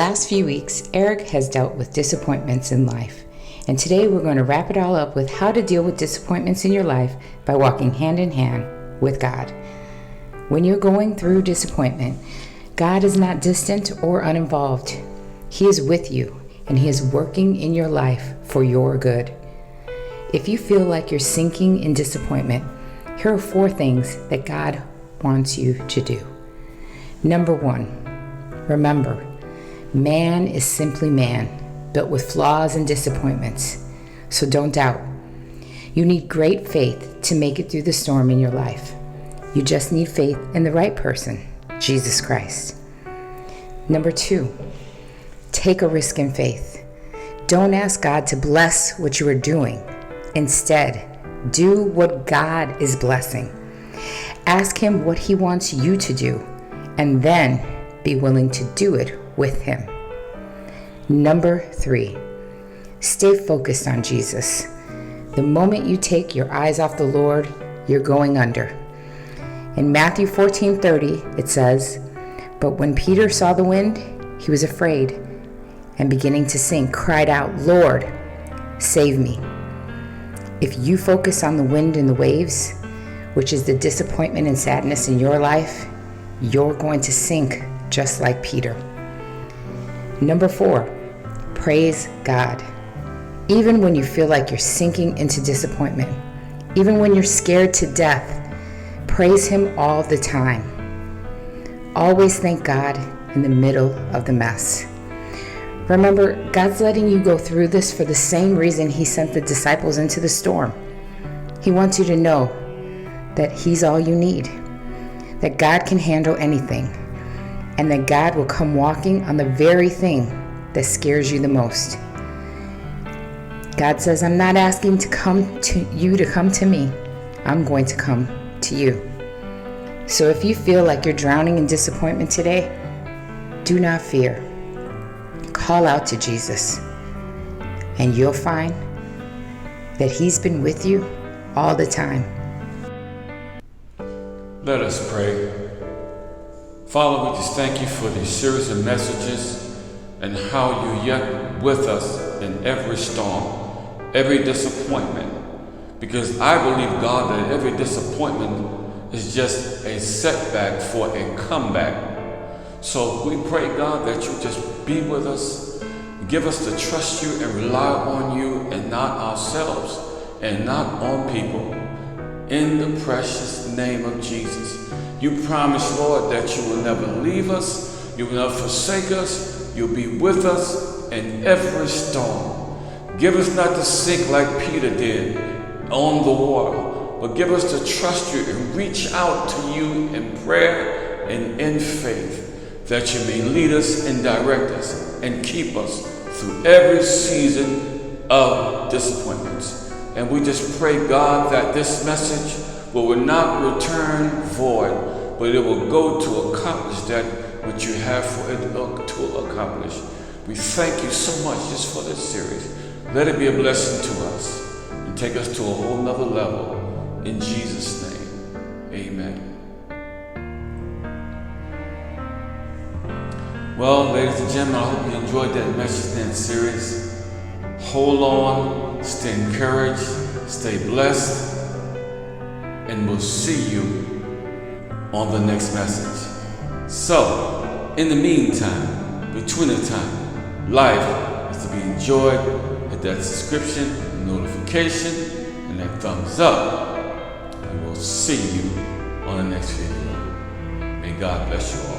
last few weeks, Eric has dealt with disappointments in life. And today we're going to wrap it all up with how to deal with disappointments in your life by walking hand in hand with God. When you're going through disappointment, God is not distant or uninvolved. He is with you, and He is working in your life for your good. If you feel like you're sinking in disappointment, here are 4 things that God wants you to do. Number 1, remember, man is simply man, built with flaws and disappointments. So don't doubt. You need great faith to make it through the storm in your life. You just need faith in the right person, Jesus Christ. Number 2, take a risk in faith. Don't ask God to bless what you are doing. Instead, do what God is blessing. Ask Him what He wants you to do, and then be willing to do it with Him. Number 3, stay focused on Jesus. The moment you take your eyes off the Lord, you're going under. In Matthew 14:30, it says, "But when Peter saw the wind, he was afraid, and beginning to sink, cried out, 'Lord, save me.'" If you focus on the wind and the waves, which is the disappointment and sadness in your life, you're going to sink just like Peter. Number 4, praise God. Even when you feel like you're sinking into disappointment, even when you're scared to death, praise Him all the time. Always thank God in the middle of the mess. Remember, God's letting you go through this for the same reason He sent the disciples into the storm. He wants you to know that He's all you need, that God can handle anything, and that God will come walking on the very thing that scares you the most. God says, "I'm not asking to come to me. I'm going to come to you." So if you feel like you're drowning in disappointment today, do not fear. Call out to Jesus, and you'll find that He's been with you all the time. Let us pray. Father, we just thank You for these series of messages and how You're yet with us in every storm, every disappointment. Because I believe, God, that every disappointment is just a setback for a comeback. So we pray, God, that You just be with us, give us to trust You and rely on You and not ourselves and not on people. In the precious name of Jesus. You promise, Lord, that You will never leave us, You will never forsake us, You'll be with us in every storm. Give us not to sink like Peter did on the water, but give us to trust You and reach out to You in prayer and in faith, that You may lead us and direct us and keep us through every season of disappointments. And we just pray, God, that this message will not return void, but it will go to accomplish that which You have for it to accomplish. We thank You so much just for this series. Let it be a blessing to us and take us to a whole nother level. In Jesus' name, amen. Well, ladies and gentlemen, I hope you enjoyed that message and series. Hold on, stay encouraged, stay blessed, and we'll see you on the next message. So, in the meantime, between the time, life is to be enjoyed. Hit that subscription, notification, and that thumbs up. And we'll see you on the next video. May God bless you all.